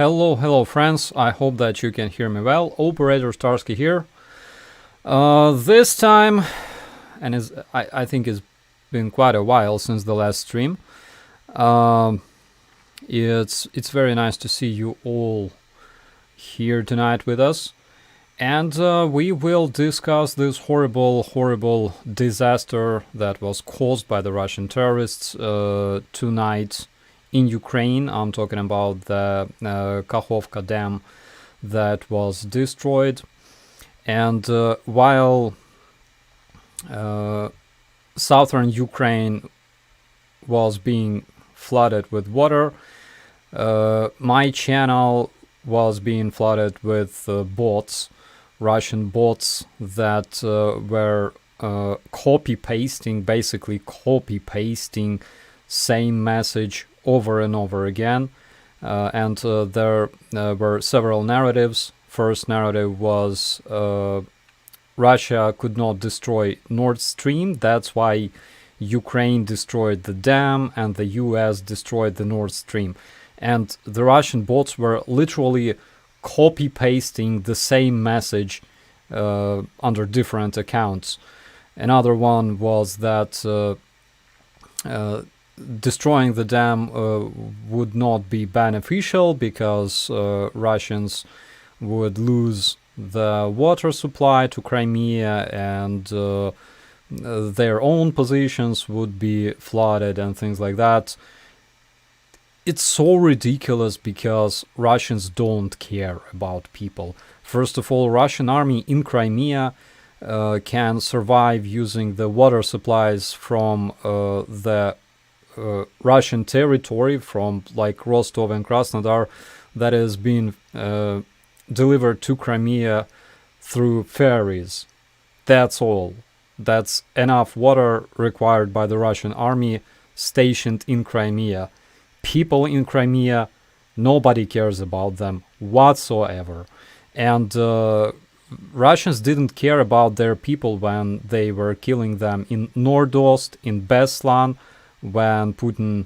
Hello friends, I hope that you can hear me well. Operator Starsky here. This time, and I think it's been quite a while since the last stream. It's very nice to see you all here tonight with us. And we will discuss this horrible disaster that was caused by the Russian terrorists tonight in Ukraine. I'm talking about the Kakhovka Dam that was destroyed. And while southern Ukraine was being flooded with water, my channel was being flooded with bots, Russian bots that were basically copy-pasting same message over and over again. And there were several narratives. First narrative was Russia could not destroy Nord Stream, that's why Ukraine destroyed the dam and the US destroyed the Nord Stream. And the Russian bots were literally copy-pasting the same message under different accounts. Another one was that destroying the dam would not be beneficial because Russians would lose the water supply to Crimea and their own positions would be flooded and things like that. It's so ridiculous because Russians don't care about people. First of all, Russian army in Crimea can survive using the water supplies from the Russian territory, from like Rostov and Krasnodar, that is being delivered to Crimea through ferries. That's all. That's enough water required by the Russian army stationed in Crimea. People in Crimea, nobody cares about them whatsoever. And Russians didn't care about their people when they were killing them in Nordost, in Beslan, when Putin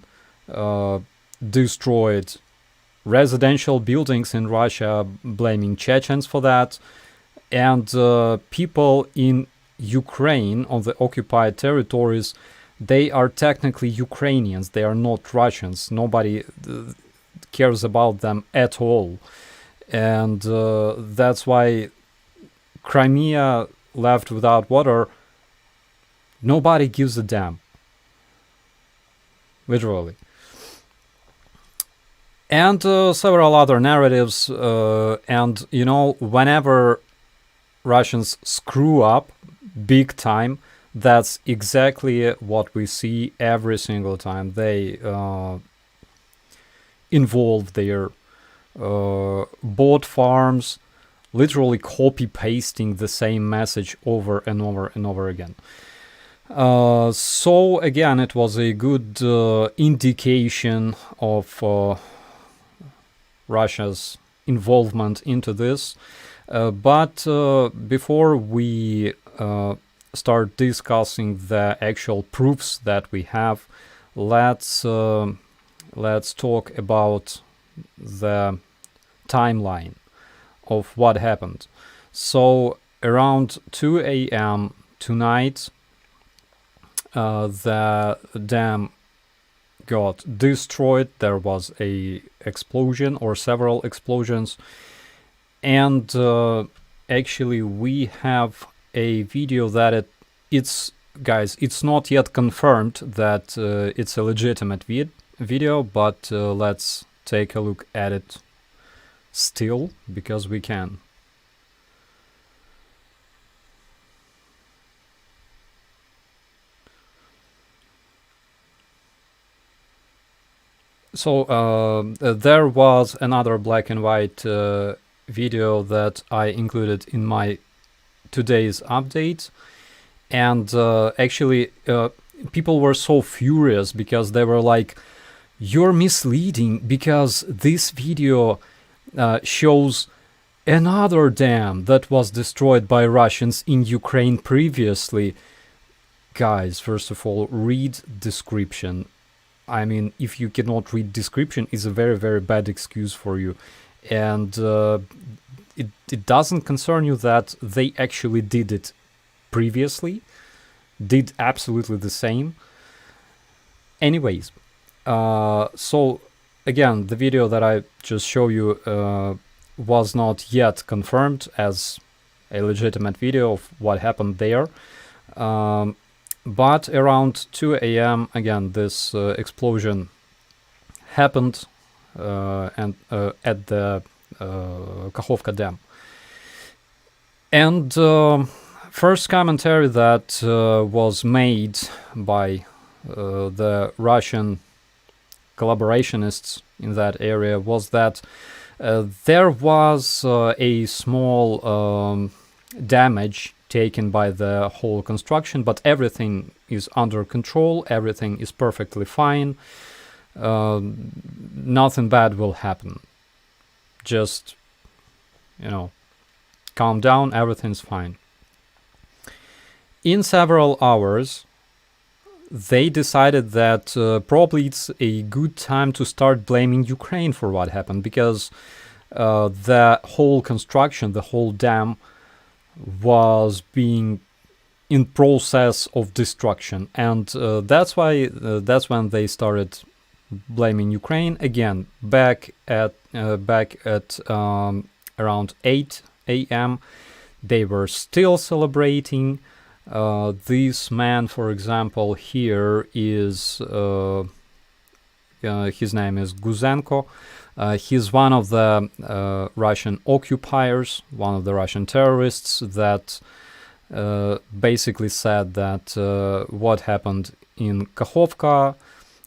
destroyed residential buildings in Russia, blaming Chechens for that. And people in Ukraine, on the occupied territories, they are technically Ukrainians. They are not Russians. Nobody cares about them at all. And that's why Crimea left without water. Nobody gives a damn. Literally. And several other narratives. And, you know, whenever Russians screw up big time, that's exactly what we see every single time. They involve their bot farms, literally copy-pasting the same message over and over and over again. So again, it was a good indication of Russia's involvement into this. But before we start discussing the actual proofs that we have, let's talk about the timeline of what happened. So around 2 a.m. tonight, the dam got destroyed. There was a explosion or several explosions, and actually we have a video that it's not yet confirmed that it's a legitimate video, but let's take a look at it still, because we can. So there was another black and white video that I included in my today's update, and actually people were so furious because they were like, you're misleading because this video shows another dam that was destroyed by Russians in Ukraine previously. Guys, first of all, read description. I mean, if you cannot read description, it's a very bad excuse for you. and it doesn't concern you that they actually did it previously, did absolutely the same. Anyways, so again, the video that I just showed you was not yet confirmed as a legitimate video of what happened there. But around 2 a.m. again, this explosion happened and at the Kakhovka Dam. And first commentary that was made by the Russian collaborationists in that area was that there was a small damage taken by the whole construction, but everything is under control, everything is perfectly fine, nothing bad will happen. Just, calm down, everything's fine. In several hours, they decided that probably it's a good time to start blaming Ukraine for what happened, because the whole construction, the whole dam, was being in process of destruction, and that's when they started blaming Ukraine again. Back at around 8 a.m. they were still celebrating. This man, for example, here is his name is Guzenko. He's one of the Russian occupiers, one of the Russian terrorists that basically said that what happened in Kakhovka,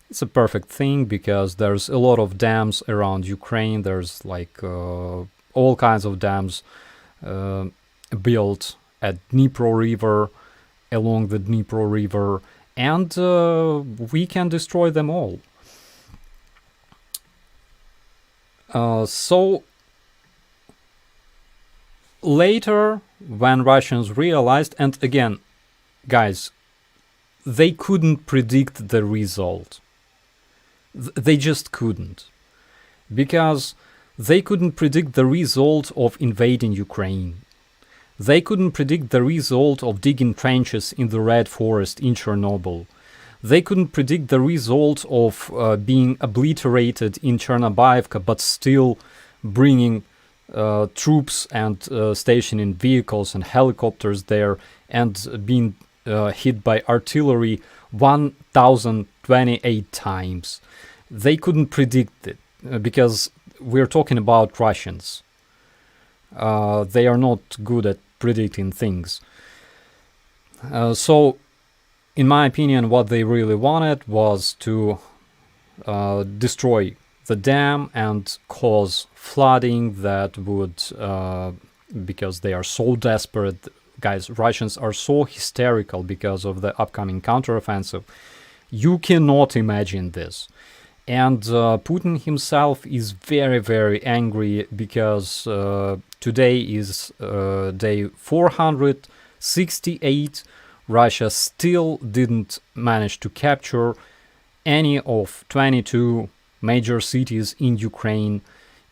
it's a perfect thing because there's a lot of dams around Ukraine. There's like all kinds of dams built at Dnipro River, along the Dnipro River, and we can destroy them all. So later, when Russians realized, and again, guys, they couldn't predict the result. They just couldn't. Because they couldn't predict the result of invading Ukraine. They couldn't predict the result of digging trenches in the Red Forest in Chernobyl. They couldn't predict the result of being obliterated in Chernobyevka, but still bringing troops and stationing vehicles and helicopters there and being hit by artillery 1,028 times. They couldn't predict it because we're talking about Russians. They are not good at predicting things. So, in my opinion, what they really wanted was to destroy the dam and cause flooding that would, because they are so desperate. Guys, Russians are so hysterical because of the upcoming counteroffensive. You cannot imagine this. And Putin himself is very, very angry because today is day 468. Russia still didn't manage to capture any of 22 major cities in Ukraine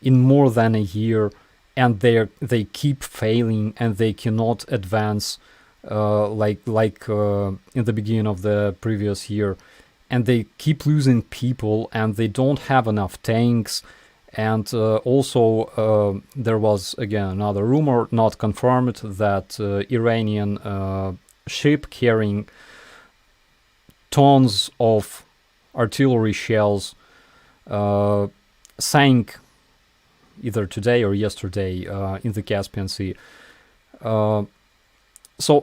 in more than a year, and they keep failing and they cannot advance like in the beginning of the previous year. And they keep losing people, and they don't have enough tanks. And also, there was, again, another rumor, not confirmed, that Iranian ship carrying tons of artillery shells sank either today or yesterday in the Caspian Sea. So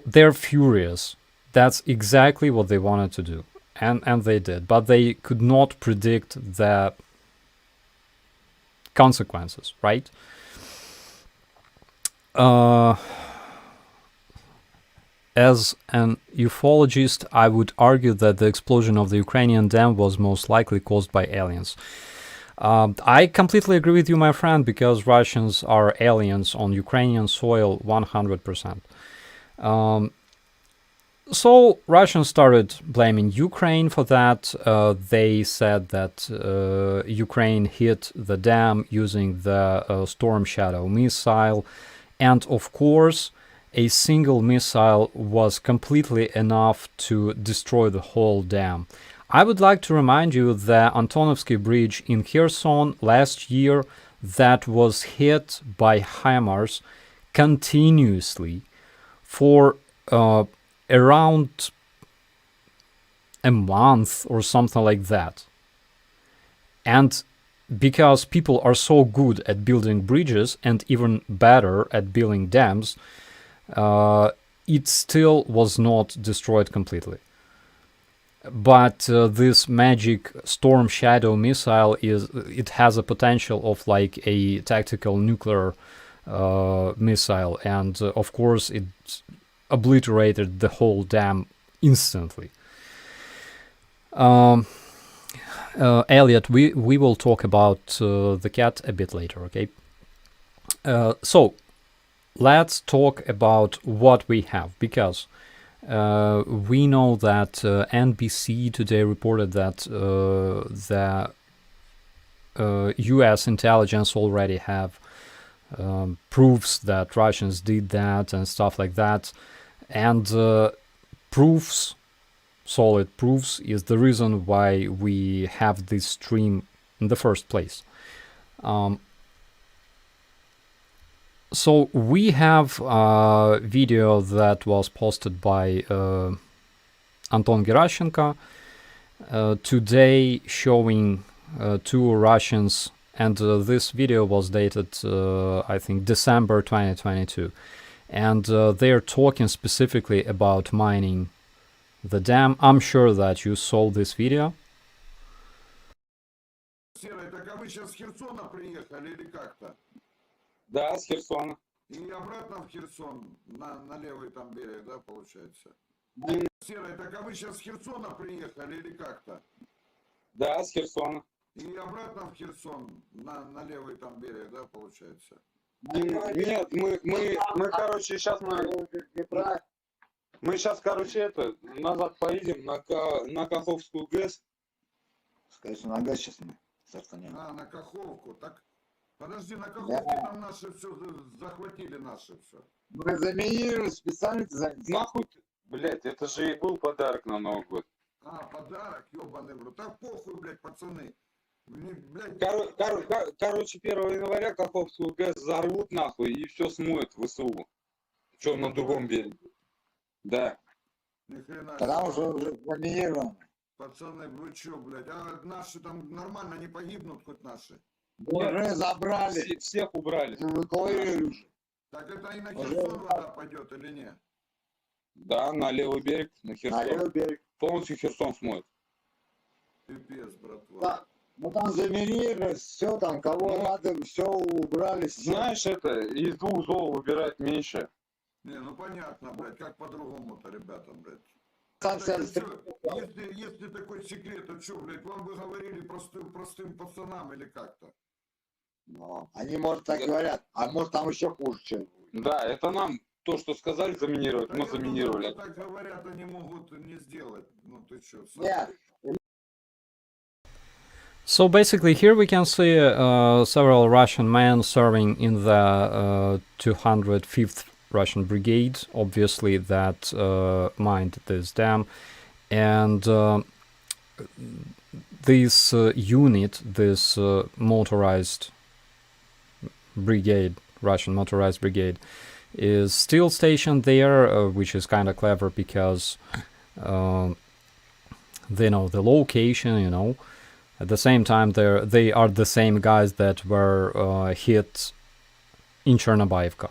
they're furious. That's exactly what they wanted to do. And they did, but they could not predict the consequences, right? As an ufologist, I would argue that the explosion of the Ukrainian dam was most likely caused by aliens. I completely agree with you, my friend, because Russians are aliens on Ukrainian soil 100%. So Russians started blaming Ukraine for that. They said that Ukraine hit the dam using the Storm Shadow missile. And of course, a single missile was completely enough to destroy the whole dam. I would like to remind you that Antonovsky Bridge in Kherson last year that was hit by HIMARS continuously for around a month or something like that. And because people are so good at building bridges and even better at building dams, it still was not destroyed completely. But this magic Storm Shadow missile it has a potential of like a tactical nuclear missile, and of course it obliterated the whole dam instantly. Elliot, we will talk about the cat a bit later, okay? So let's talk about what we have, because we know that NBC today reported that the US intelligence already have proofs that Russians did that and stuff like that. And proofs, solid proofs, is the reason why we have this stream in the first place. So we have a video that was posted by Anton Gerashchenko today showing two Russians, and this video was dated, I think, December 2022. And they're talking specifically about mining the dam. I'm sure that you saw this video. Серый, так а вы сейчас с Херсона приехали или как-то? Да, с Херсона. И обратно в Херсон, на левый там берег, да, получается? Серый, так а вы сейчас с Херсона приехали или как-то? Да, с Херсона. И обратно в Херсон, на левый там берег, да, получается? Нет, мы короче, сейчас мы сейчас, короче, назад поедем на Каховскую ГЭС. Конечно, на ГЭС сейчас мы стартанем. На Каховку, так... Подожди, на Каховке там наши все захватили, наши все. Мы заминировали специально. Нахуй, блядь, это же и был подарок на Новый год. Подарок, ёбаный в рот. Так похуй, блядь, пацаны. Блядь. Короче, 1 января Каховскую ГЭС взорвут нахуй и все смоет в ВСУ. Че на другом береге? Да. Ни хрена. Там уже заминировано. Пацаны, вы чё, блядь? А наши там нормально не погибнут, хоть наши? Уже забрали. Всех убрали. Эвакуировали уже. Так это и на Херсон вода пойдет или нет? Да, на левый берег, на Херсон. На левый берег. Полностью Херсон смоет. Пипец, братва. Да. Ну там заминировали, все там, кого надо, все убрали. Все. Знаешь, из двух зол выбирать меньше. Не, ну понятно, блядь, как по-другому-то, ребята, блядь. Если такой секрет, то что, блядь, вам бы говорили простым пацанам или как-то? Но они, может, так говорят, а может там еще хуже, чем. Да, это нам то, что сказали заминировать, мы заминировали. Думаю, так говорят, они могут не сделать. Ну ты что? Нет. So basically here we can see several Russian men serving in the 205th Russian Brigade, obviously, that mined this dam. And this unit, this motorized brigade, Russian motorized brigade, is still stationed there, which is kind of clever because they know the location, you know. At the same time, they are the same guys that were hit in Chernobyivka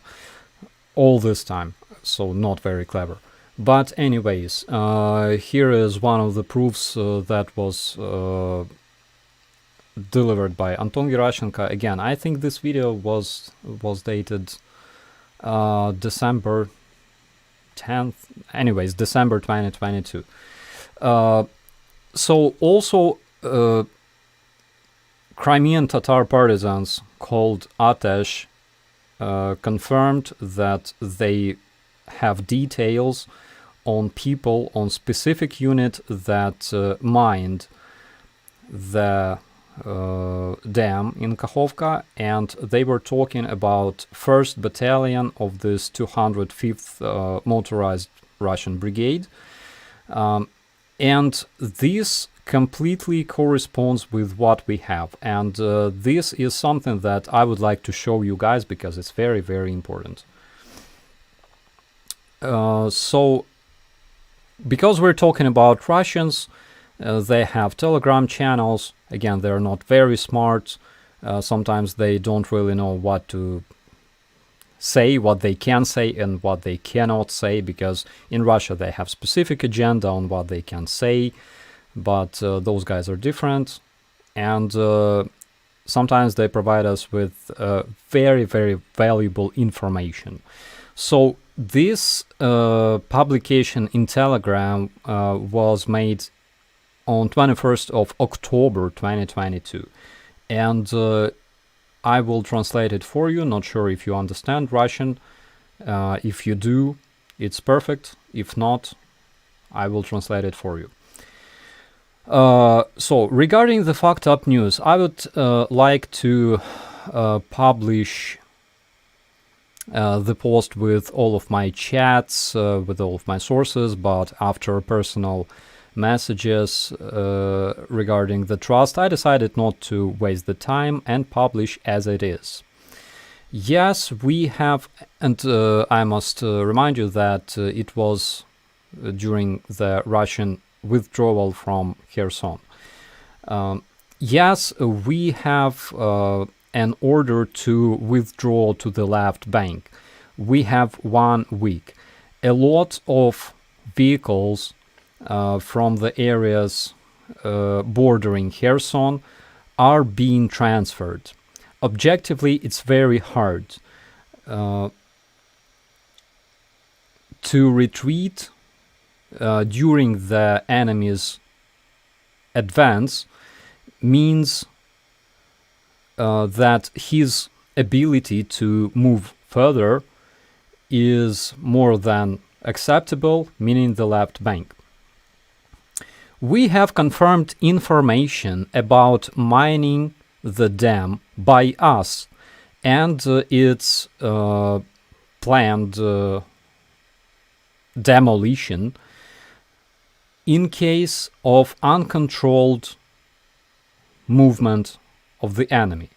all this time, so not very clever. But anyways, here is one of the proofs that was delivered by Anton Gerashchenko. Again, I think this video was dated December 10th, anyways, December 2022. So also Crimean Tatar partisans called Atesh confirmed that they have details on people, on specific unit that mined the dam in Kakhovka, and they were talking about 1st Battalion of this 205th Motorized Russian Brigade. And this completely corresponds with what we have. And this is something that I would like to show you guys because it's very, very important. So, because we're talking about Russians, they have Telegram channels. Again, they're not very smart. Sometimes they don't really know what to say, what they can say and what they cannot say, because in Russia they have specific agenda on what they can say, but those guys are different. And sometimes they provide us with very, very valuable information. So this publication in Telegram was made on 21st of October 2022, and I will translate it for you. Not sure if you understand Russian. If you do, it's perfect. If not, I will translate it for you. So regarding the fucked up news, I would like to publish the post with all of my chats, with all of my sources, but after personal messages regarding the trust, I decided not to waste the time and publish as it is. Yes, we have, and I must remind you that it was during the Russian withdrawal from Kherson. Yes, we have an order to withdraw to the left bank. We have 1 week. A lot of vehicles from the areas bordering Kherson are being transferred. Objectively, it's very hard to retreat during the enemy's advance means that his ability to move further is more than acceptable, meaning the left bank. We have confirmed information about mining the dam by us and its planned demolition in case of uncontrolled movement of the enemy.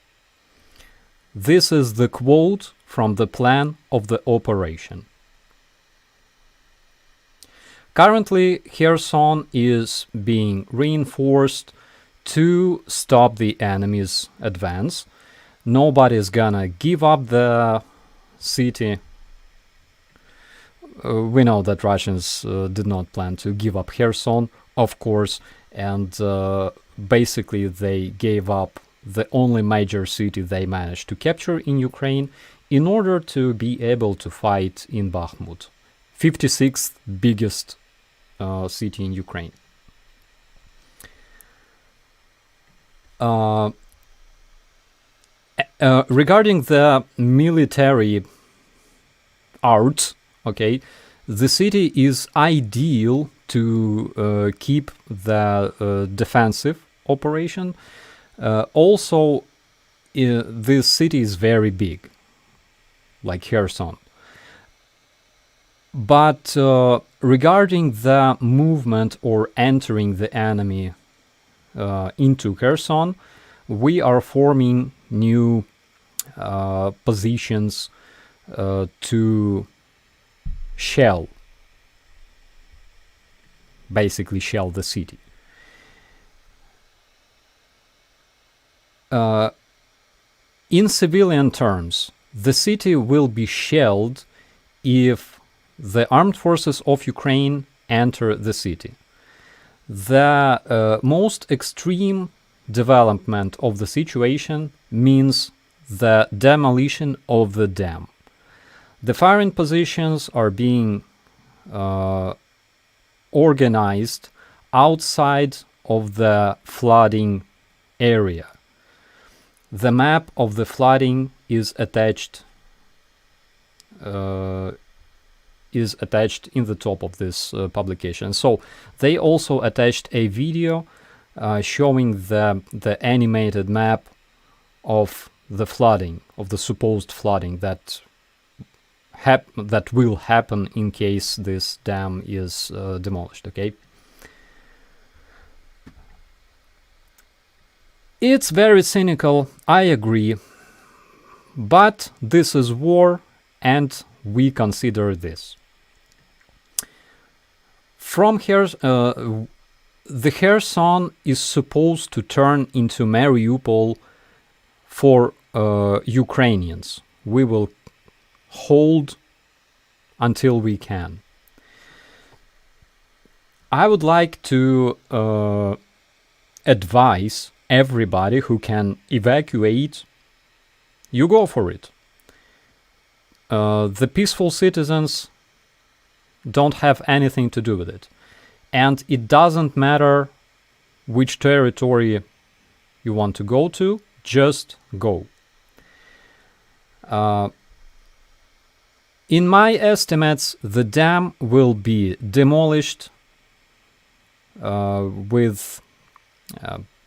This is the quote from the plan of the operation. Currently, Kherson is being reinforced to stop the enemy's advance. Nobody's gonna give up the city. We know that Russians did not plan to give up Kherson, of course, and basically they gave up the only major city they managed to capture in Ukraine in order to be able to fight in Bakhmut, 56th biggest city in Ukraine. Regarding the military art, okay, the city is ideal to keep the defensive operation. Also, this city is very big, like Kherson. But regarding the movement or entering the enemy into Kherson, we are forming new positions to basically shell the city. In civilian terms, the city will be shelled if the armed forces of Ukraine enter the city. The most extreme development of the situation means the demolition of the dam. The firing positions are being organized outside of the flooding area. The map of the flooding is attached is attached in the top of this publication. So they also attached a video showing the animated map of the flooding, of the supposed flooding that will happen in case this dam is demolished. Okay. It's very cynical, I agree, but this is war and we consider this. From here, the Kherson is supposed to turn into Mariupol for Ukrainians. We will hold until we can. I would like to advise everybody who can evacuate, you go for it. The peaceful citizens don't have anything to do with it. And it doesn't matter which territory you want to go to, just go. In my estimates, the dam will be demolished with...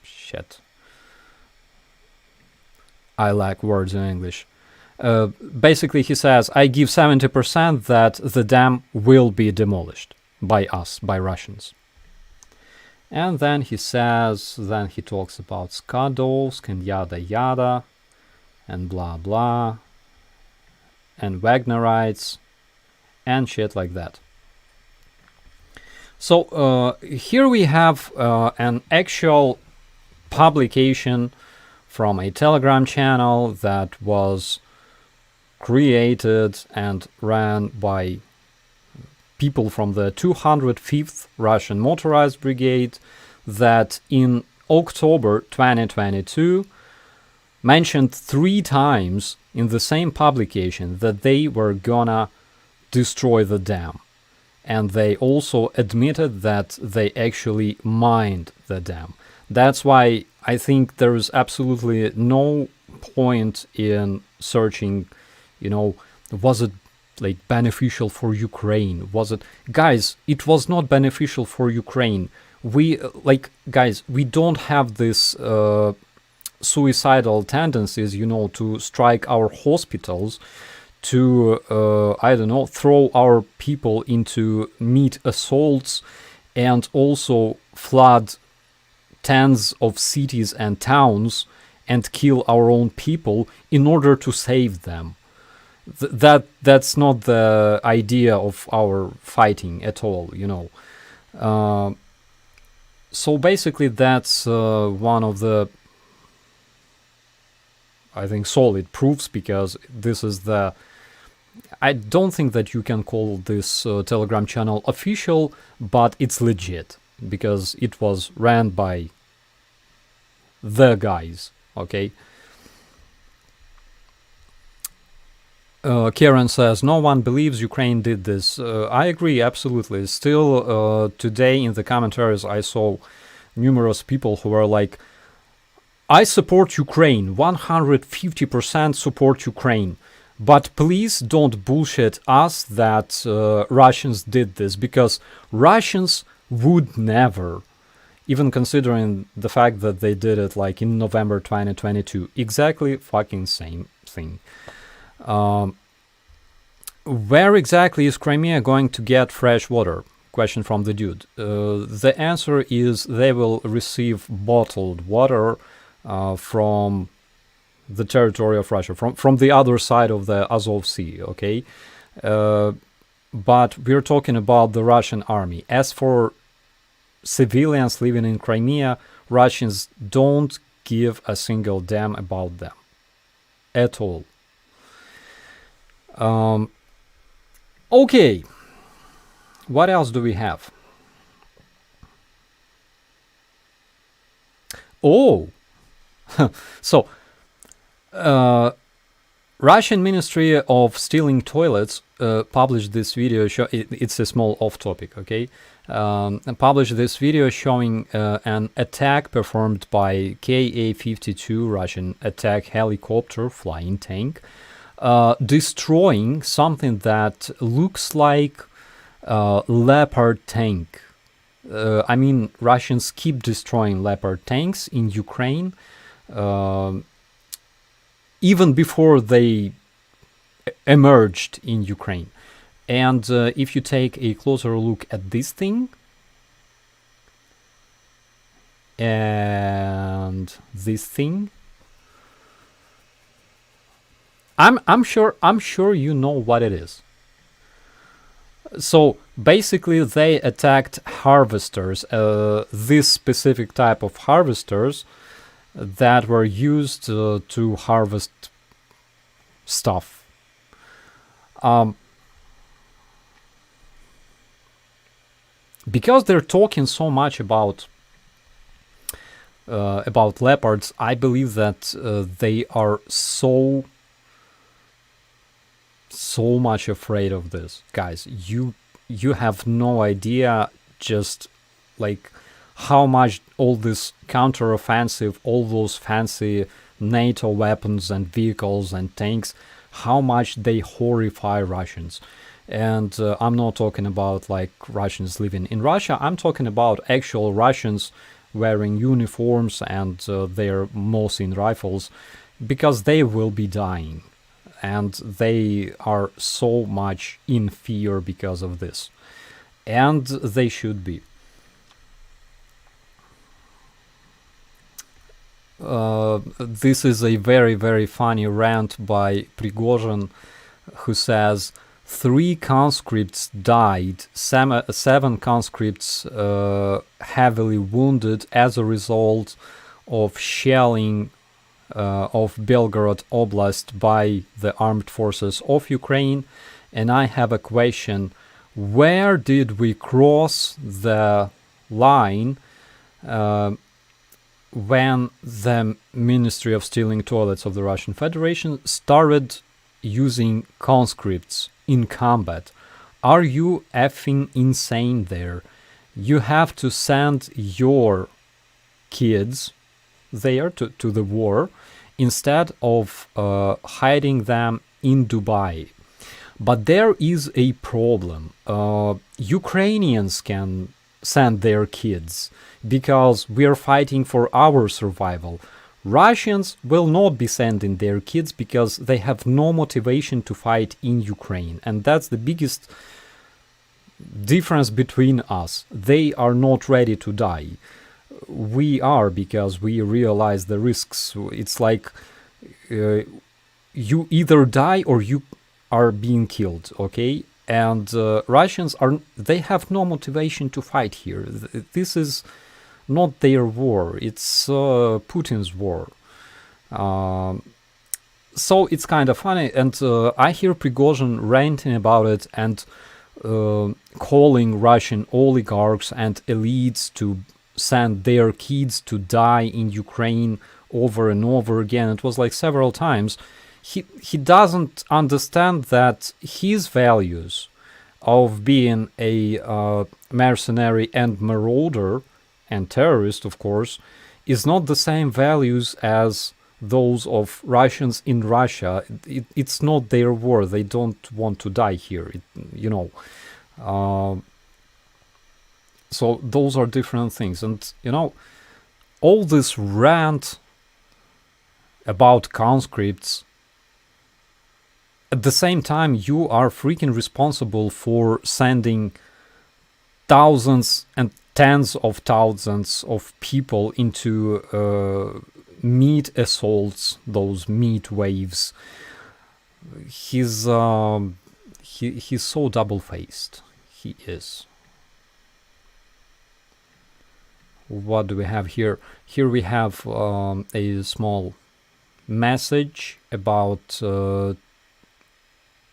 shit. I lack words in English. Basically, he says, I give 70% that the dam will be demolished by us, by Russians. And then he says, then he talks about Skadovsk and yada yada, and blah blah, and Wagnerites, and shit like that. So here we have an actual publication from a Telegram channel that was created and ran by people from the 205th Russian Motorized Brigade that in October 2022 mentioned 3 times in the same publication that they were gonna destroy the dam. And they also admitted that they actually mined the dam. That's why I think there is absolutely no point in searching, you know, was it like beneficial for Ukraine? Was it? Guys, it was not beneficial for Ukraine. We, guys, we don't have this suicidal tendencies, you know, to strike our hospitals, to, I don't know, throw our people into meat assaults and also flood tens of cities and towns and kill our own people in order to save them. That's not the idea of our fighting at all, you know. So basically that's one of the, I think, solid proofs, because this is the... I don't think that you can call this Telegram channel official, but it's legit, because it was ran by the guys, okay? Karen says, no one believes Ukraine did this. I agree, absolutely. Still, today in the commentaries I saw numerous people who were like, I support Ukraine, 150% support Ukraine. But please don't bullshit us that Russians did this, because Russians would never, even considering the fact that they did it like in November 2022, exactly fucking same thing. Where exactly is Crimea going to get fresh water? Question from the dude. The answer is they will receive bottled water from the territory of Russia, from the other side of the Azov Sea, okay? But we're talking about the Russian army. As for civilians living in Crimea, Russians don't give a single damn about them at all. Okay, what else do we have? Oh, so Russian Ministry of Stealing Toilets published this video. It's a small off-topic, okay? Published this video showing an attack performed by Ka-52 Russian attack helicopter flying tank destroying something that looks like a Leopard tank. I mean, Russians keep destroying Leopard tanks in Ukraine, even before they emerged in Ukraine. And if you take a closer look at this thing and this thing, I'm sure you know what it is. So basically, they attacked harvesters, this specific type of harvesters that were used to harvest stuff. Because they're talking so much about leopards, I believe that they are so much afraid of this. Guys, you have no idea just like how much all this counteroffensive, all those fancy NATO weapons and vehicles and tanks, how much they horrify Russians. And I'm not talking about like Russians living in Russia. I'm talking about actual Russians wearing uniforms and their Mosin rifles, because they will be dying. And they are so much in fear because of this. And they should be. This is a very, very funny rant by Prigozhin, who says 3 conscripts died, 7 conscripts heavily wounded as a result of shelling of Belgorod Oblast by the armed forces of Ukraine. And I have a question: where did we cross the line when the Ministry of Stealing Toilets of the Russian Federation started using conscripts in combat? Are you effing insane there? You have to send your kids there to the war instead of hiding them in Dubai. But there is a problem. Ukrainians can send their kids because we are fighting for our survival. Russians will not be sending their kids because they have no motivation to fight in Ukraine. And that's the biggest difference between us. They are not ready to die. We are, because we realize the risks. It's like you either die or you are being killed, okay? And Russians they have no motivation to fight here. This is not their war, it's Putin's war. So it's kind of funny, and I hear Prigozhin ranting about it and calling Russian oligarchs and elites to send their kids to die in Ukraine over and over again. It was like several times. He doesn't understand that his values of being a mercenary and marauder and terrorist, of course, is not the same values as those of Russians in Russia. It's not their war. They don't want to die here, So those are different things. And, all this rant about conscripts, at the same time, you are freaking responsible for sending thousands and tens of thousands of people into meat assaults, those meat waves. He's so double-faced. He is. What do we have here? Here we have a small message about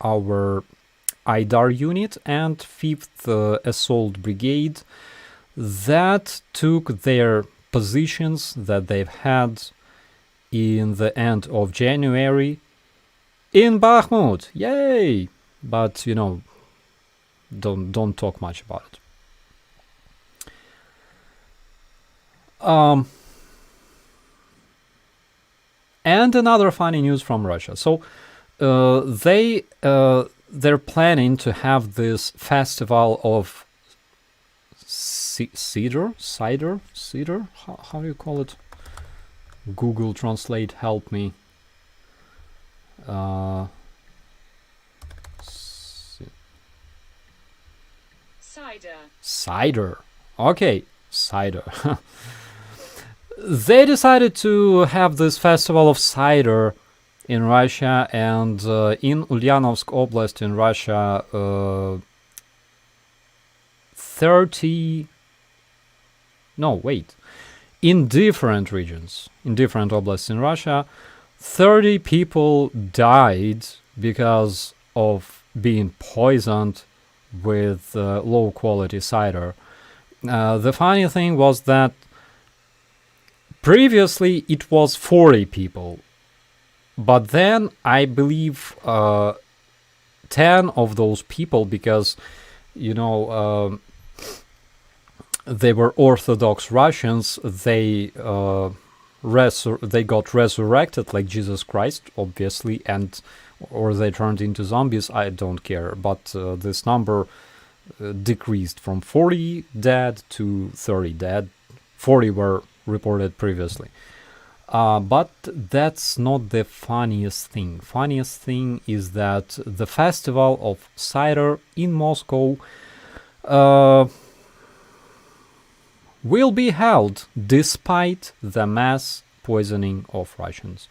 our IDAR unit and 5th Assault Brigade that took their positions that they've had in the end of January in Bakhmut. Yay! But, don't talk much about it. And another funny news from Russia. So they're planning to have this festival of cider. How do you call it? Google Translate, help me. Cider. Okay, cider. They decided to have this festival of cider in Russia, and in Ulyanovsk Oblast in Russia, 30... No, wait. In different regions, in different oblasts in Russia, 30 people died because of being poisoned with low-quality cider. The funny thing was that previously it was 40 people, but then I believe 10 of those people, because, you know, they were Orthodox Russians, they got resurrected like Jesus Christ, obviously, and or they turned into zombies, I don't care, but this number decreased from 40 dead to 30 dead. 40 were reported previously. But that's not the funniest thing. Funniest thing is that the festival of cider in Moscow will be held despite the mass poisoning of Russians.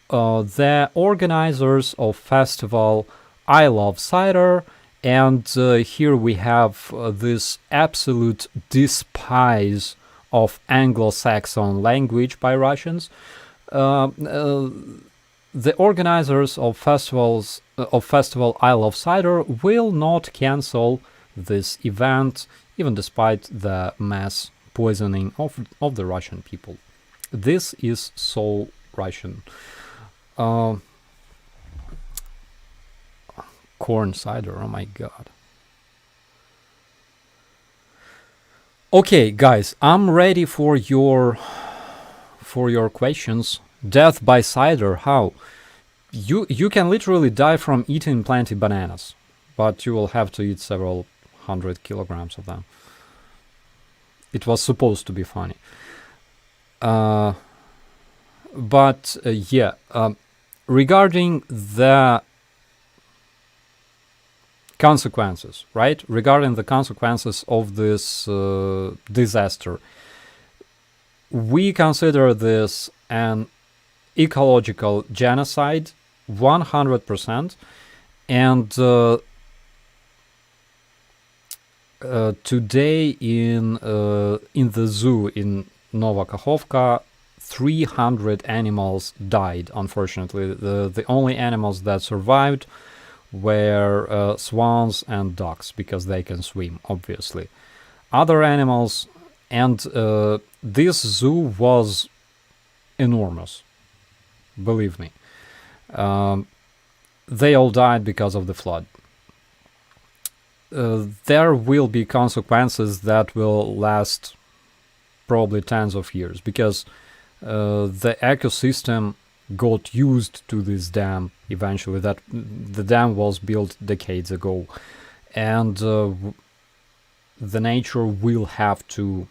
The organizers of festival I Love Cider, and here we have this absolute despise of Anglo-Saxon language by Russians. The organizers of festival I Love Cider will not cancel this event, even despite the mass poisoning of the Russian people. This is so Russian. Corn cider, oh my god. Okay, guys, I'm ready for your questions. Death by cider, how? You can literally die from eating plenty bananas, but you will have to eat several 100 kilograms of them. It was supposed to be funny. Regarding the consequences, right? Regarding the consequences of this disaster, we consider this an ecological genocide, 100%, and today in the zoo in Nova Kakhovka, 300 animals died, unfortunately. The only animals that survived were swans and ducks, because they can swim, obviously. Other animals, and this zoo was enormous, believe me. They all died because of the flood. There will be consequences that will last probably tens of years, because the ecosystem got used to this dam eventually. That the dam was built decades ago, and the nature will have to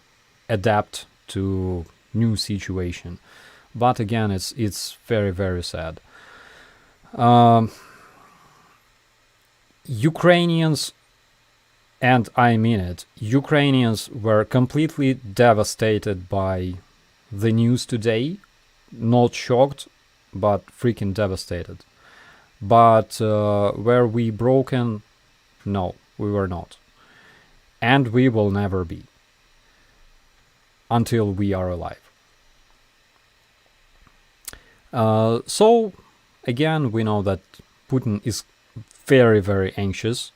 adapt to new situation. But again, it's very, very sad. Ukrainians, and I mean it, Ukrainians were completely devastated by the news today. Not shocked, but freaking devastated. But were we broken? No, we were not. And we will never be. Until we are alive. So, again, we know that Putin is very, very anxious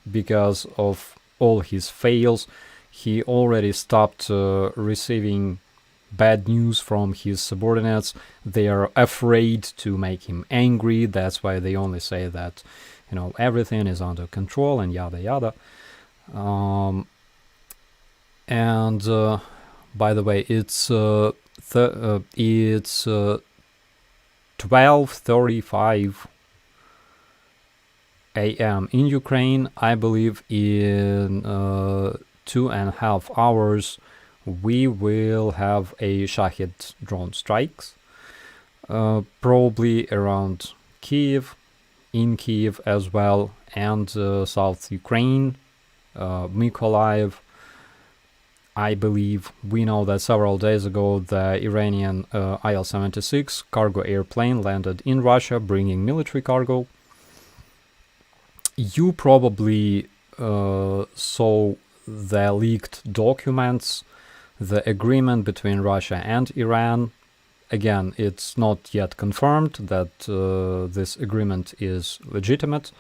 because of all his fails. He already stopped receiving bad news from his subordinates. They are afraid to make him angry. That's why they only say that, you know, everything is under control and yada yada. By the way, it's 12:35 a.m. in Ukraine. I believe in 2.5 hours we will have a Shahid drone strikes, probably around Kiev, in Kiev as well, and South Ukraine, Mykolaiv. I believe we know that several days ago the Iranian Il-76 cargo airplane landed in Russia bringing military cargo. You probably saw the leaked documents, the agreement between Russia and Iran. Again, it's not yet confirmed that this agreement is legitimate.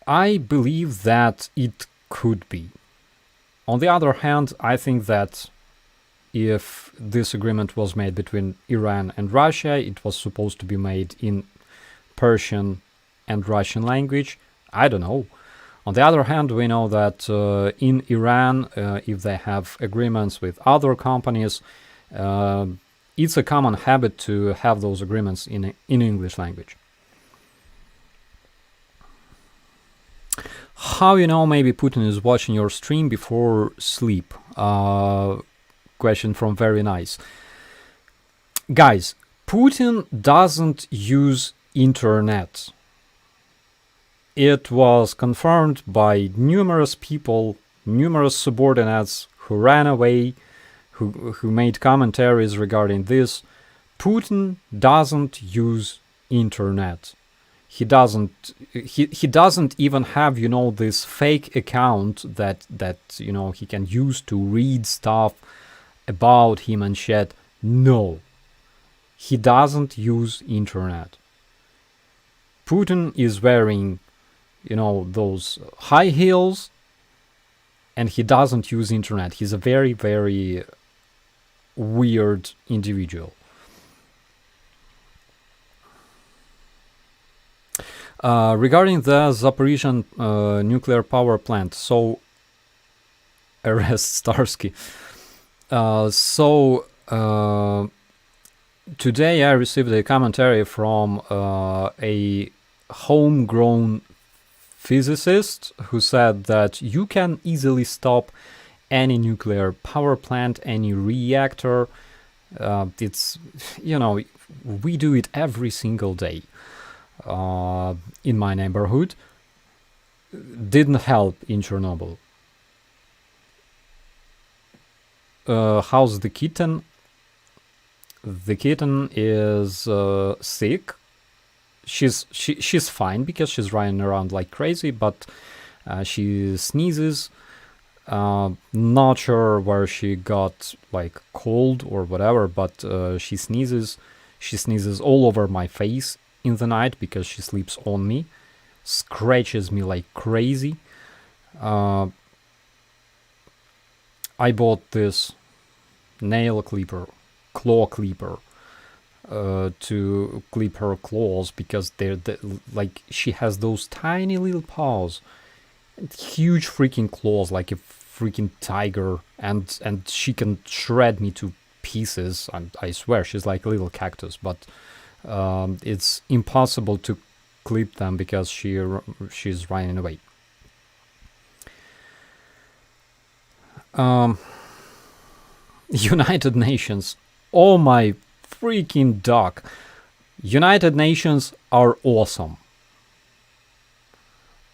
I believe that it could be. On the other hand, I think that if this agreement was made between Iran and Russia, it was supposed to be made in Persian and Russian language. I don't know. On the other hand, we know that in Iran, if they have agreements with other companies, it's a common habit to have those agreements in English language. How you know maybe Putin is watching your stream before sleep? Question from Very Nice. Guys, Putin doesn't use internet. It was confirmed by numerous people, numerous subordinates who ran away, who made commentaries regarding this. Putin doesn't use internet. He doesn't even have, this fake account that he can use to read stuff about him and shit. No. He doesn't use internet. Putin is wearing those high heels, and he doesn't use internet. He's a very, very weird individual. Regarding the Zaporizhian nuclear power plant, so arrest Starsky. Today I received a commentary from a homegrown physicist who said that you can easily stop any nuclear power plant, any reactor. It's, we do it every single day in my neighborhood. Didn't help in Chernobyl. How's the kitten? The kitten is sick. She's fine because she's running around like crazy, but she sneezes. Not sure where she got like cold or whatever, but she sneezes. She sneezes all over my face in the night because she sleeps on me, scratches me like crazy. I bought this nail clipper, claw clipper, to clip her claws because like she has those tiny little paws, huge freaking claws like a freaking tiger, and she can shred me to pieces. And I swear she's like a little cactus, but it's impossible to clip them because she's running away. United Nations. Oh my freaking duck. United Nations are awesome.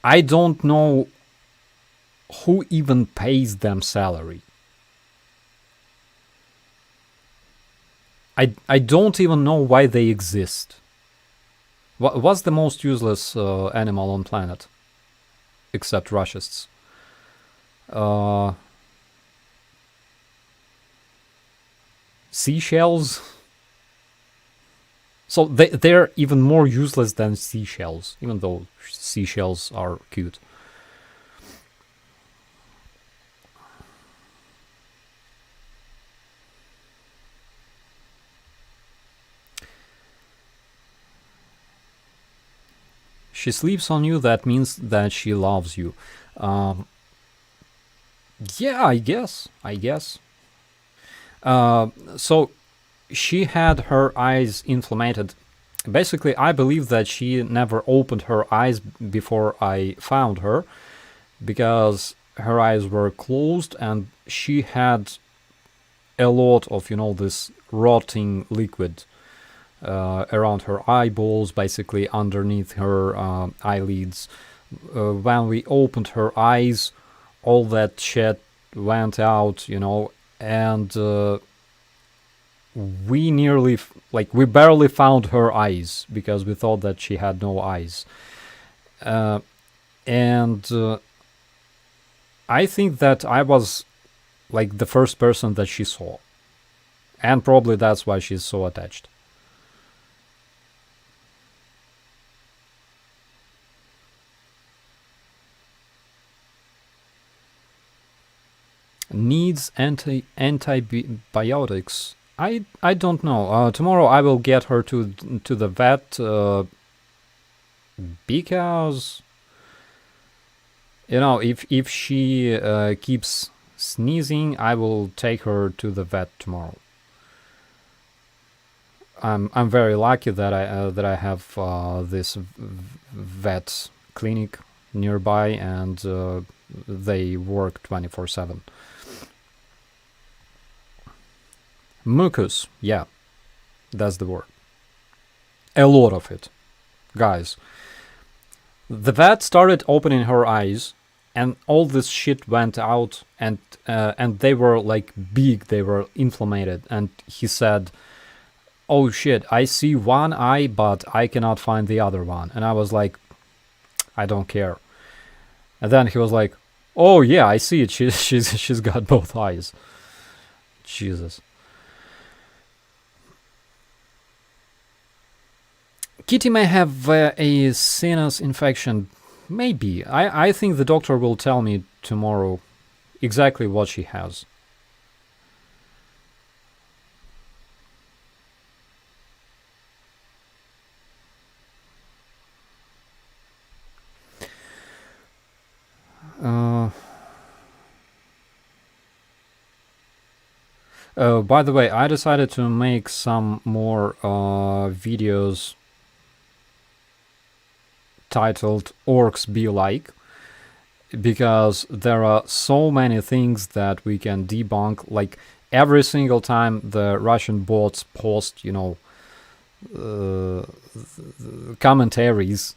I don't know who even pays them salary. I don't even know why they exist. What's the most useless animal on planet? Except ruscists. Seashells? So they're even more useless than seashells, even though seashells are cute. She sleeps on you, that means that she loves you. Yeah, I guess. So she had her eyes inflamed basically, I believe that she never opened her eyes before I found her, because her eyes were closed and she had a lot of, this rotting liquid around her eyeballs, basically underneath her eyelids. When we opened her eyes, all that shit went out, and we barely found her eyes because we thought that she had no eyes. And I think that I was like the first person that she saw, and probably that's why she's so attached. Needs antibiotics. I don't know. Tomorrow I will get her to the vet because if she keeps sneezing, I will take her to the vet tomorrow. I'm very lucky that I have this vet clinic nearby, and they work 24/7. Mucus, yeah, that's the word. A lot of it, guys. The vet started opening her eyes, and all this shit went out, and they were like big, they were inflamed, and he said, "Oh shit, I see one eye, but I cannot find the other one." And I was like, I don't care. And then he was like, "Oh yeah, I see it. She's got both eyes." Jesus. Kitty may have a sinus infection. Maybe. I think the doctor will tell me tomorrow exactly what she has. By the way, I decided to make some more videos titled "Orcs Be Like", because there are so many things that we can debunk. Like every single time the Russian bots post, commentaries,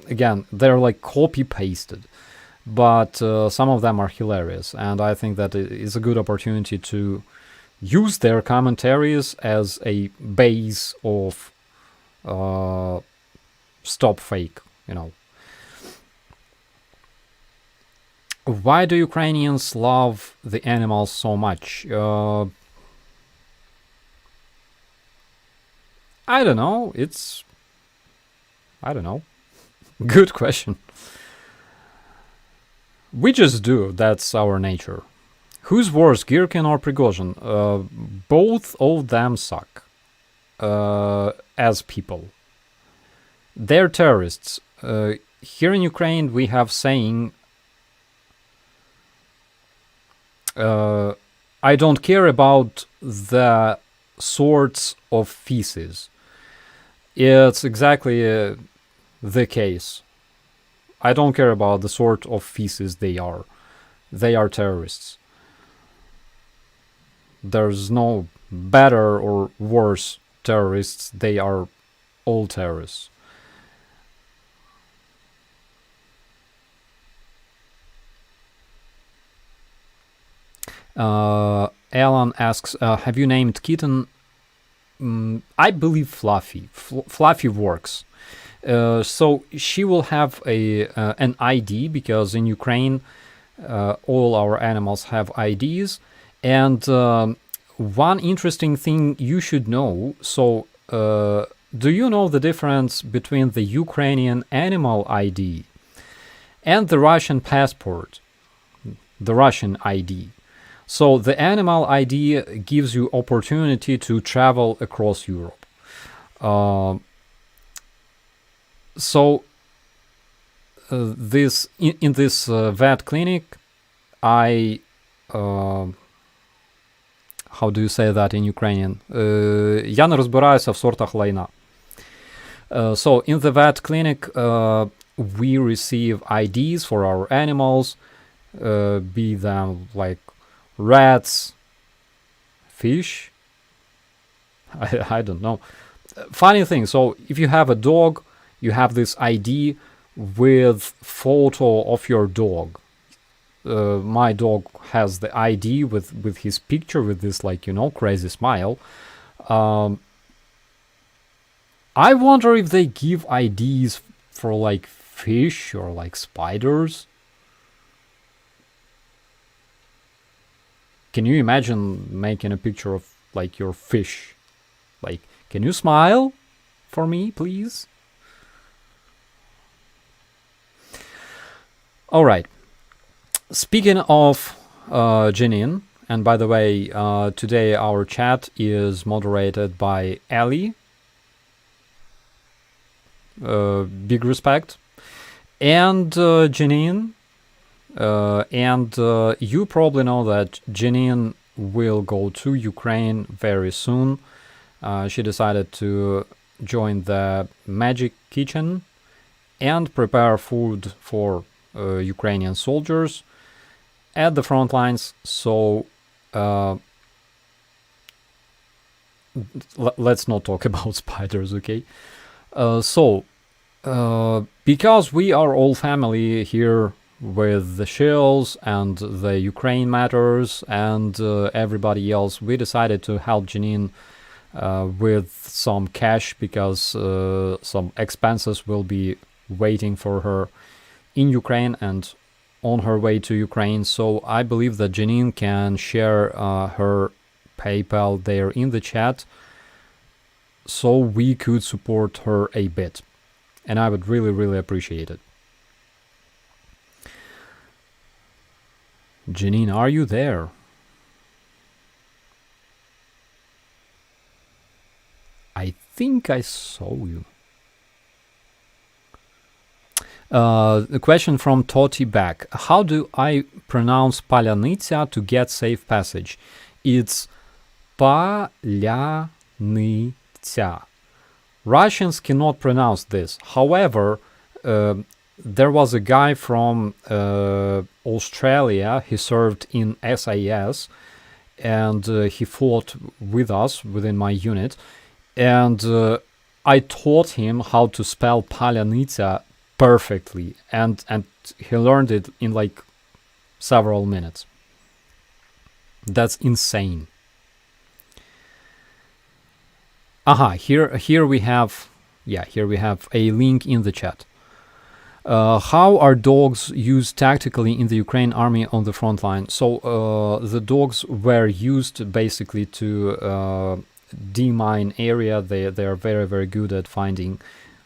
again, they're like copy pasted, but some of them are hilarious, and I think that it is a good opportunity to use their commentaries as a base of stop fake. Why do Ukrainians love the animals so much? I don't know. I don't know. Good question. We just do. That's our nature. Who's worse, Girkin or Prigozhin? Both of them suck. As people. They're terrorists. Here in Ukraine we have saying, I don't care about the sorts of feces. It's exactly the case. I don't care about the sort of feces they are. They are terrorists. There's no better or worse terrorists. They are all terrorists. Alan asks, have you named kitten? I believe Fluffy. Fluffy works. So she will have an ID, because in Ukraine all our animals have IDs. And one interesting thing you should know, so do you know the difference between the Ukrainian animal ID and the Russian passport, the Russian ID? So the animal ID gives you opportunity to travel across Europe. So this in this vet clinic, I how how do you say that in Ukrainian? Я не розбираюся в сортах лайна. So in the vet clinic, we receive IDs for our animals, be them like rats, fish. I don't know. Funny thing. So if you have a dog, you have this ID with photo of your dog. My dog has the ID with his picture, with this, like, you know, crazy smile. I wonder if they give IDs for like fish or like spiders. Can you imagine making a picture of like your fish? Like, can you smile for me, please? All right. Speaking of Janine, and by the way, today our chat is moderated by Ali. Big respect. And Janine. And you probably know that Janine will go to Ukraine very soon. She decided to join the Magic Kitchen and prepare food for Ukrainian soldiers at the front lines. So let's not talk about spiders, okay? Because we are all family here with the Shills and the Ukraine matters and everybody else, we decided to help Janine with some cash because some expenses will be waiting for her in Ukraine and on her way to Ukraine. So I believe that Janine can share her PayPal there in the chat so we could support her a bit. And I would really, really appreciate it. Janine, are you there? I think I saw you. The question from Toti back. How do I pronounce Palyanica to get safe passage? It's Palyanica. Russians cannot pronounce this. However, there was a guy from Australia. He served in SAS and he fought with us within my unit. And I taught him how to spell Palyanica perfectly. And he learned it in like several minutes. That's insane. Here we have a link in the chat. How are dogs used tactically in the Ukraine army on the front line? So the dogs were used basically to demine area. They are very, very good at finding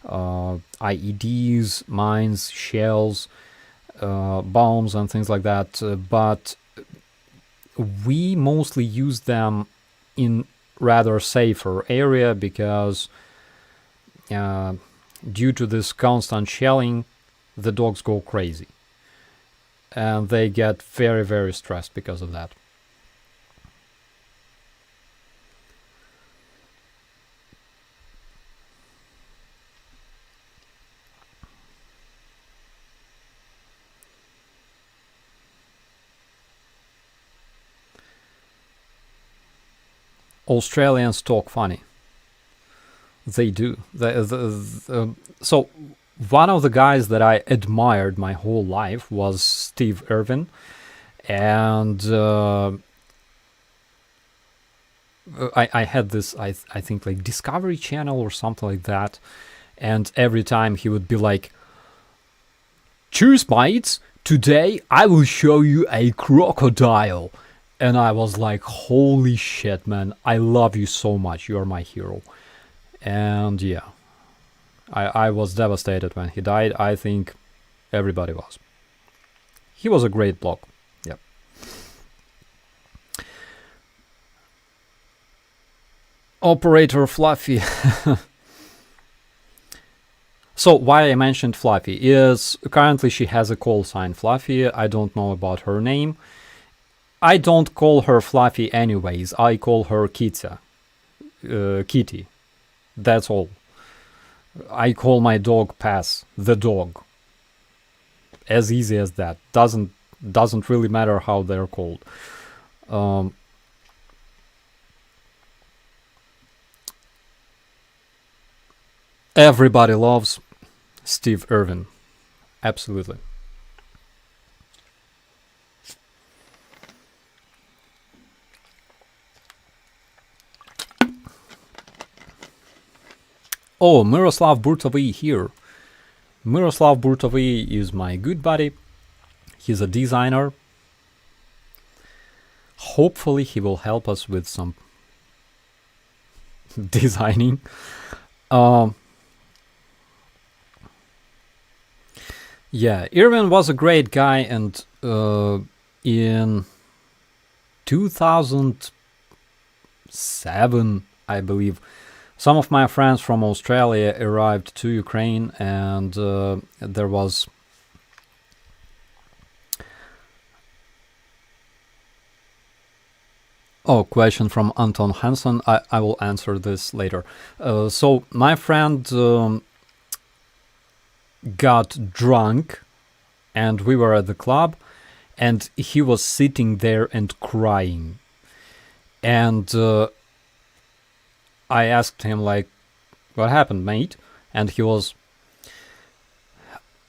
IEDs, mines, shells, bombs and things like that. But we mostly use them in rather safer area because due to this constant shelling, the dogs go crazy and they get very, very stressed because of that. Australians talk funny. They do. So one of the guys that I admired my whole life was Steve Irwin. And I had this, I think, like Discovery Channel or something like that. And every time he would be like, "Cheers, mates. Today I will show you a crocodile." And I was like, holy shit, man. I love you so much. You're my hero. And yeah, I was devastated when he died. I think everybody was. He was a great bloke. Yep. Operator Fluffy. So why I mentioned Fluffy is currently she has a call sign Fluffy. I don't know about her name. I don't call her Fluffy anyways. I call her Kitty. That's all. I call my dog Pass, the dog. As easy as that. Doesn't really matter how they're called. Everybody loves Steve Irwin. Absolutely. Oh, Miroslav Burtovy here. Miroslav Burtovy is my good buddy. He's a designer. Hopefully he will help us with some designing. Yeah, Irwin was a great guy, and in 2007, I believe, some of my friends from Australia arrived to Ukraine, and there was question from Anton Hansen. I will answer this later. So my friend got drunk, and we were at the club, and he was sitting there and crying. And I asked him, like, what happened, mate? And he was,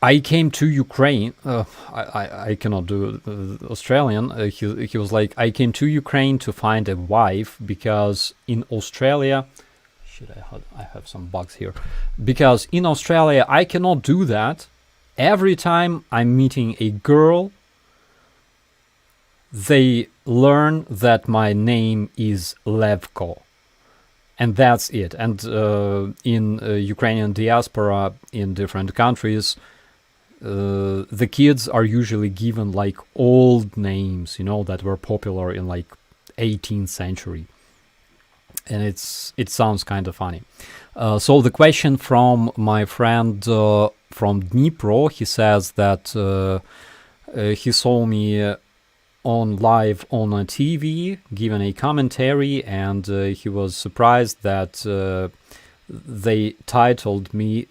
I came to Ukraine. I cannot do Australian. He was like, I came to Ukraine to find a wife, because in Australia, I have some bugs here. Because in Australia, I cannot do that. Every time I'm meeting a girl, they learn that my name is Levko. And that's it. And in Ukrainian diaspora in different countries, the kids are usually given like old names, that were popular in like 18th century. And it sounds kind of funny. So the question from my friend from Dnipro, he says that he saw me on live on a TV, giving a commentary, and he was surprised that they titled me,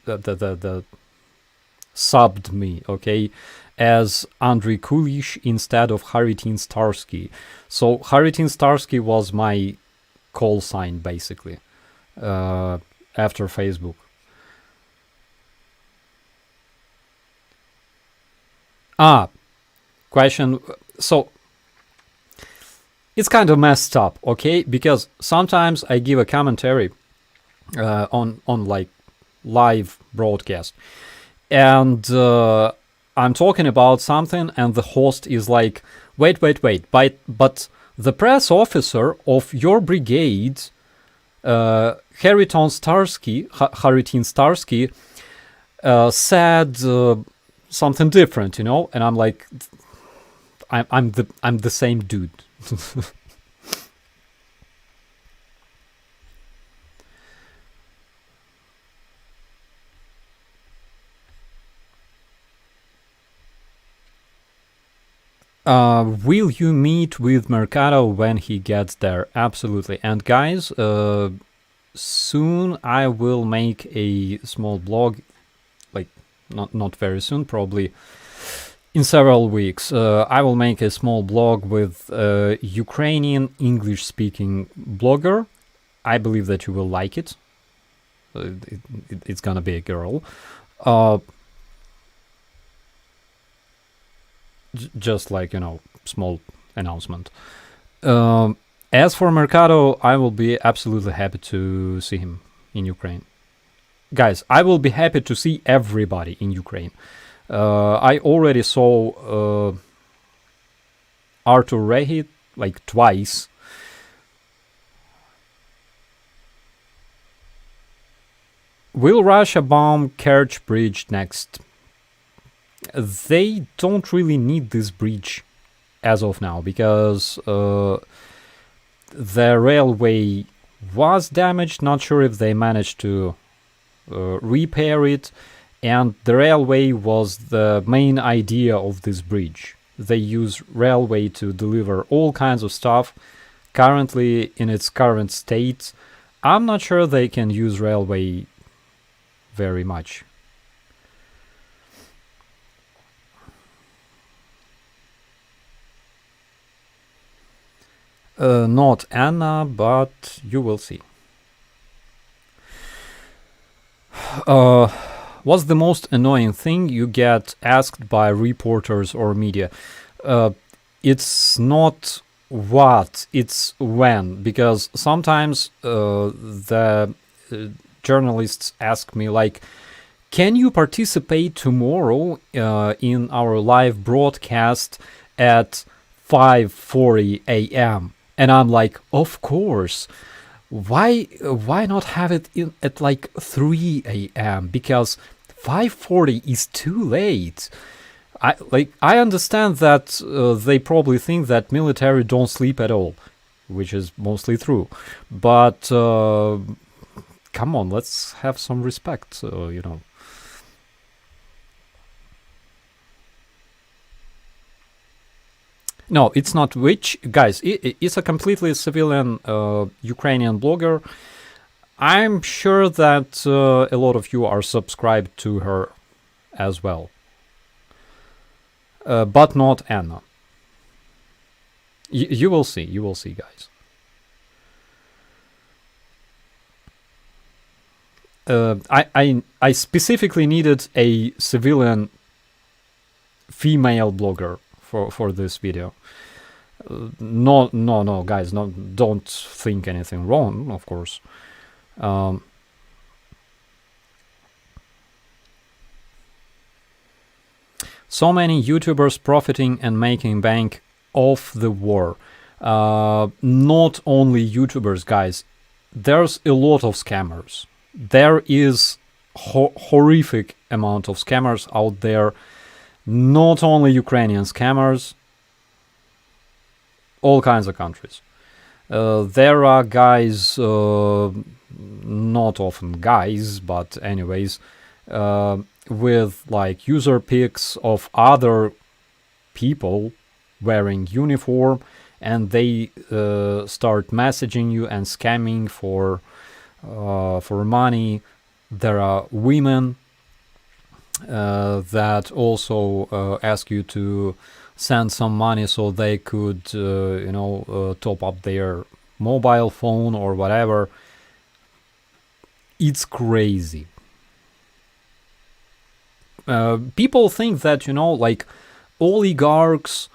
subbed me, okay, as Andrei Kulish instead of Haritin Starsky. So Haritin Starsky was my call sign, basically, after Facebook. Question. So it's kind of messed up, okay? Because sometimes I give a commentary on like live broadcast, and I'm talking about something, and the host is like, wait, but the press officer of your brigade, Haritin Starsky, said something different, and I'm like, I'm the same dude. Will you meet with Mercado when he gets there? Absolutely. And guys, soon I will make a small blog, like not very soon, probably in several weeks. I will make a small blog with a Ukrainian English-speaking blogger. I believe that you will like it. It's gonna be a girl. Just like, small announcement. As for Mercado, I will be absolutely happy to see him in Ukraine. Guys, I will be happy to see everybody in Ukraine. I already saw Artur Rehit like twice. Will Russia bomb Kerch Bridge next? They don't really need this bridge as of now, because the railway was damaged. Not sure if they managed to repair it, and the railway was the main idea of this bridge. they use railway to deliver all kinds of stuff. Currently, in its current state, I'm not sure they can use railway very much. Not Anna, but you will see. What's the most annoying thing you get asked by reporters or media? It's not what, it's when, because sometimes the journalists ask me, like, can you participate tomorrow in our live broadcast at 5:40 a.m.? And I'm like, of course. Why not have it at like 3 a.m.? Because 5:40 is too late. I understand that they probably think that military don't sleep at all, which is mostly true. But come on, let's have some respect, you know. No, it's not witch, guys. It's a completely civilian Ukrainian blogger. I'm sure that a lot of you are subscribed to her as well. But not Anna. You will see, guys. I specifically needed a civilian female blogger for this video. No, guys, don't think anything wrong, of course. So many YouTubers profiting and making bank off the war. Not only YouTubers, guys. There's a lot of scammers. There is horrific amount of scammers out there. Not only Ukrainian scammers, all kinds of countries. There are guys, not often guys, but anyways, with like user pics of other people wearing uniform, and they start messaging you and scamming for money. There are women that also ask you to send some money so they could, top up their mobile phone or whatever. It's crazy. People think that, like oligarchs,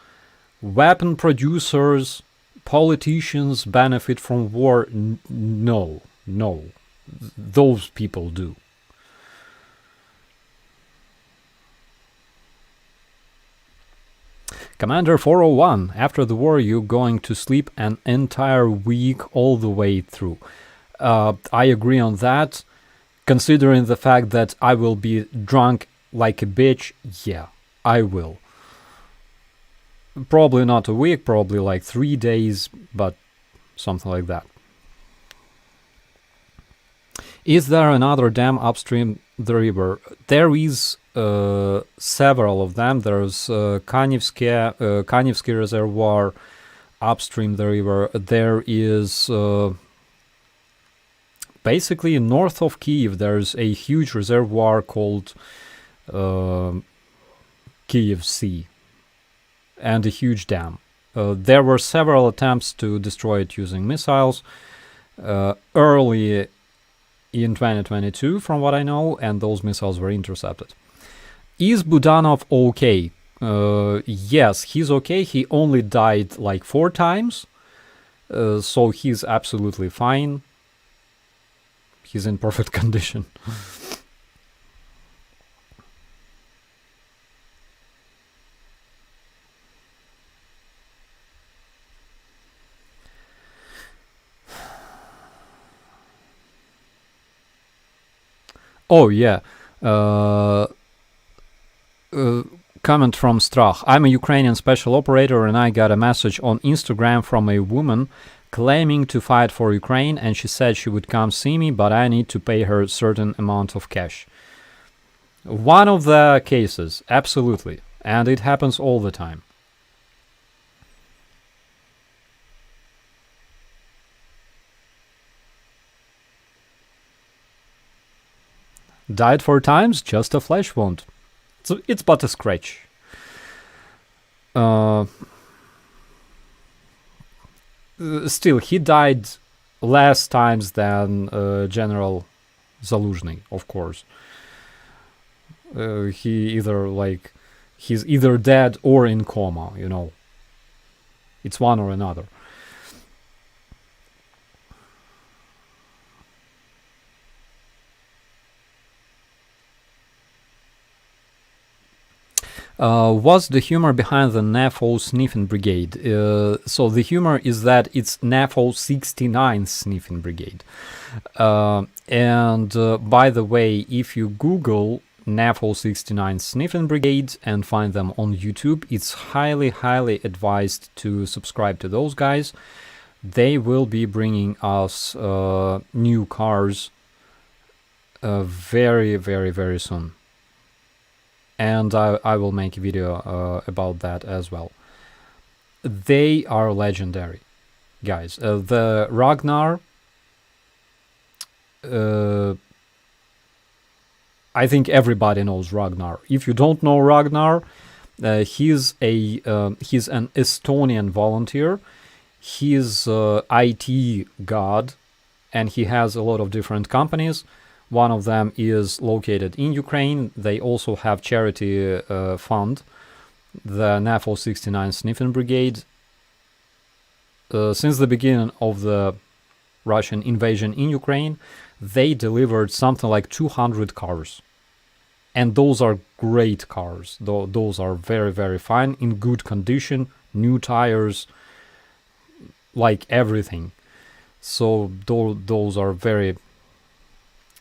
weapon producers, politicians benefit from war. No. Those people do. Commander 401, after the war you're going to sleep an entire week all the way through. I agree on that. Considering the fact that I will be drunk like a bitch, yeah, I will. Probably not a week, probably like 3 days, but something like that. Is there another dam upstream the river? There is several of them. There's Kanevsky Reservoir upstream the river. There is basically north of Kiev. There's a huge reservoir called Kiev Sea, and a huge dam. There were several attempts to destroy it using missiles early in 2022, from what I know, and those missiles were intercepted. Is Budanov okay? Yes, he's okay. He only died like 4 times, so he's absolutely fine. He's in perfect condition. Oh, yeah. Comment from Strach. I'm a Ukrainian special operator and I got a message on Instagram from a woman claiming to fight for Ukraine, and she said she would come see me, but I need to pay her a certain amount of cash. One of the cases, absolutely. And it happens all the time. Died 4 times, just a flesh wound. So it's but a scratch. Still, he died less times than General Zaluzhny, of course. He's either dead or in coma, you know. It's one or another. What's the humor behind the NAFO Sniffing Brigade? So the humor is that it's NAFO 69 Sniffing Brigade. And by the way, if you Google NAFO 69 Sniffing Brigade and find them on YouTube, it's highly, highly advised to subscribe to those guys. They will be bringing us new cars very, very, very soon. And I will make a video about that as well. They are legendary, guys. The Ragnar, I think everybody knows Ragnar. If you don't know Ragnar, he's an Estonian volunteer. He's IT god, and he has a lot of different companies. One of them is located in Ukraine. They also have charity fund, the NAFO 69 Sniffing Brigade. Since the beginning of the Russian invasion in Ukraine, they delivered something like 200 cars. And those are great cars. Those are very, very fine, in good condition, new tires, like everything. So those are very,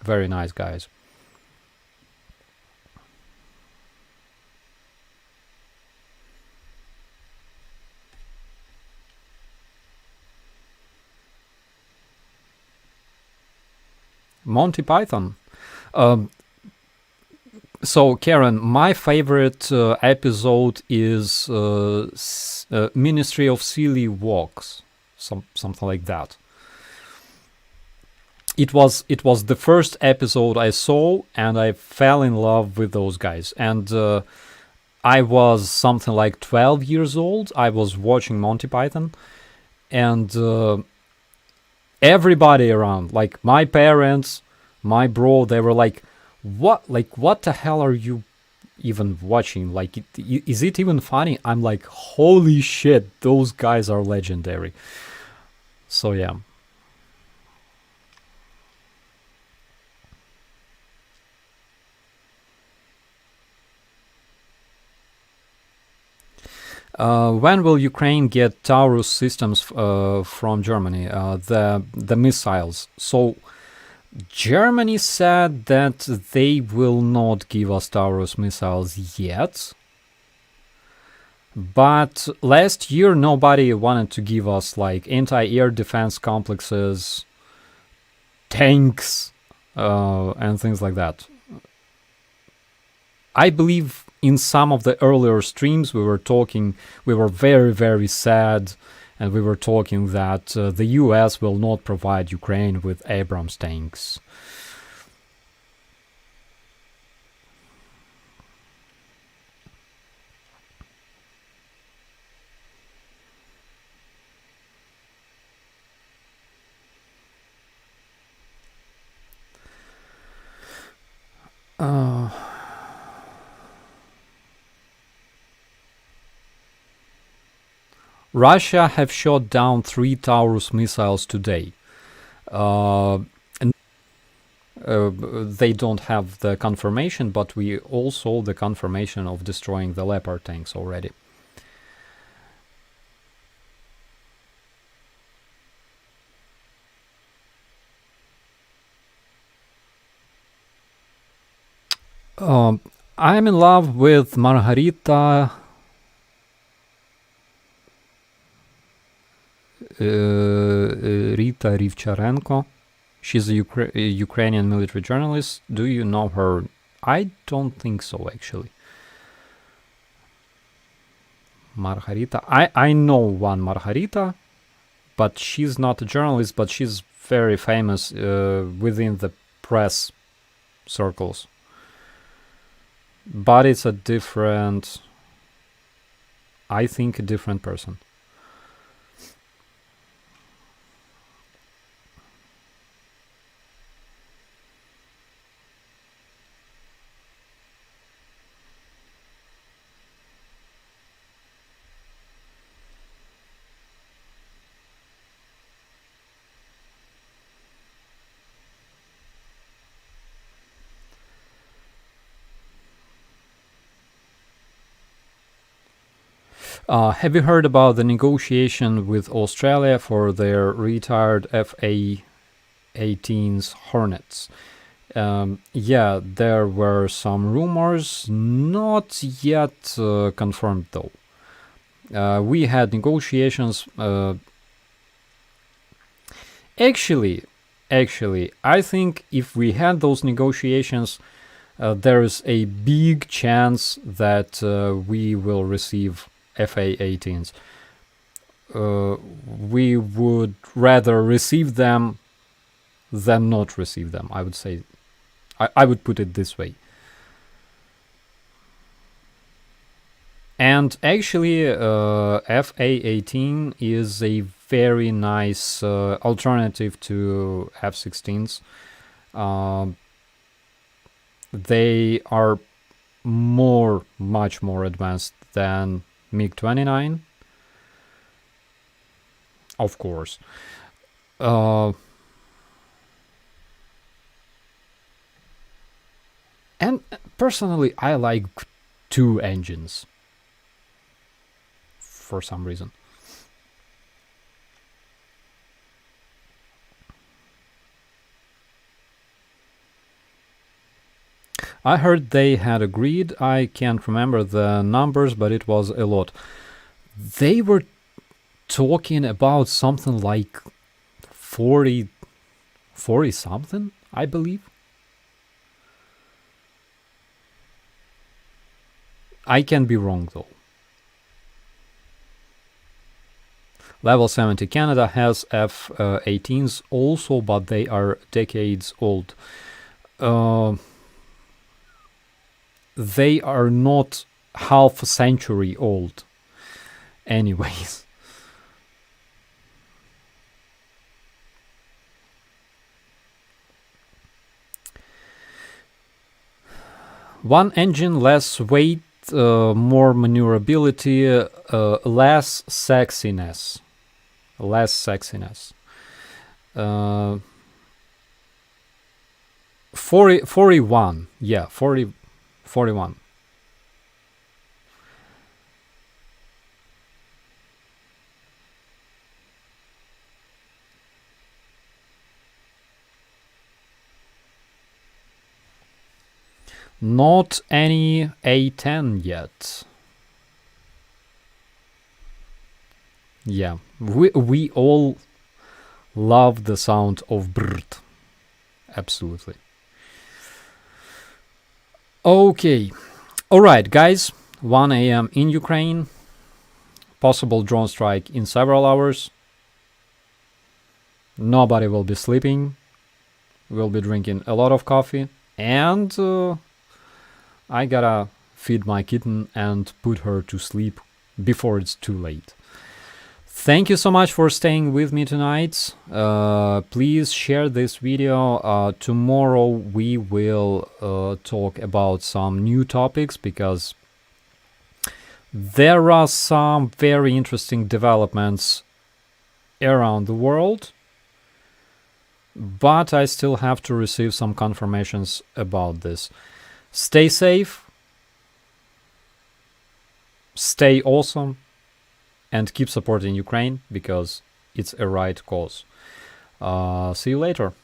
very nice guys. Monty Python. So Karen, my favorite episode is Ministry of Silly Walks, something like that. It was the first episode I saw, and I fell in love with those guys. And I was something like 12 years old. I was watching Monty Python, and everybody around, like my parents, my bro, they were like, what the hell are you even watching? Like, is it even funny? I'm like, holy shit, those guys are legendary. So yeah. When will Ukraine get Taurus systems from Germany? The missiles. So Germany said that they will not give us Taurus missiles yet. But last year nobody wanted to give us like anti-air defense complexes, tanks, and things like that. I believe in some of the earlier streams we were very, very sad, and we were talking that the US will not provide Ukraine with Abrams tanks. Russia have shot down 3 Taurus missiles today. They don't have the confirmation, but we also the confirmation of destroying the Leopard tanks already. I'm in love with Margarita Rita Rivcharenko. She's a Ukrainian military journalist. Do you know her? I don't think so, actually. Margarita. I know one Margarita, but she's not a journalist, but she's very famous within the press circles. But it's a different, I think, a different person. Have you heard about the negotiation with Australia for their retired FA-18s Hornets? Yeah, there were some rumors, not yet confirmed though. We had negotiations. Actually, I think if we had those negotiations, there is a big chance that we will receive FA-18s. We would rather receive them than not receive them, I would say. I would put it this way. And actually, FA-18 is a very nice alternative to F-16s. They are much more advanced than MiG-29, of course. And personally, I like 2 engines for some reason. I heard they had agreed. I can't remember the numbers, but it was a lot. They were talking about something like 40 something, I believe. I can be wrong though. Level 70 Canada has F-18s also, but they are decades old. They are not half a century old anyways. One engine, less weight, more maneuverability, less sexiness. 41, yeah, 41. Not any A10 yet. Yeah, we all love the sound of BRT. Absolutely. Okay. Alright, guys. 1 a.m. in Ukraine. Possible drone strike in several hours. Nobody will be sleeping. We'll be drinking a lot of coffee. And I gotta feed my kitten and put her to sleep before it's too late. Thank you so much for staying with me tonight. Please share this video. Tomorrow we will talk about some new topics because there are some very interesting developments around the world, but I still have to receive some confirmations about this. Stay safe, stay awesome, and keep supporting Ukraine because it's a right cause. See you later.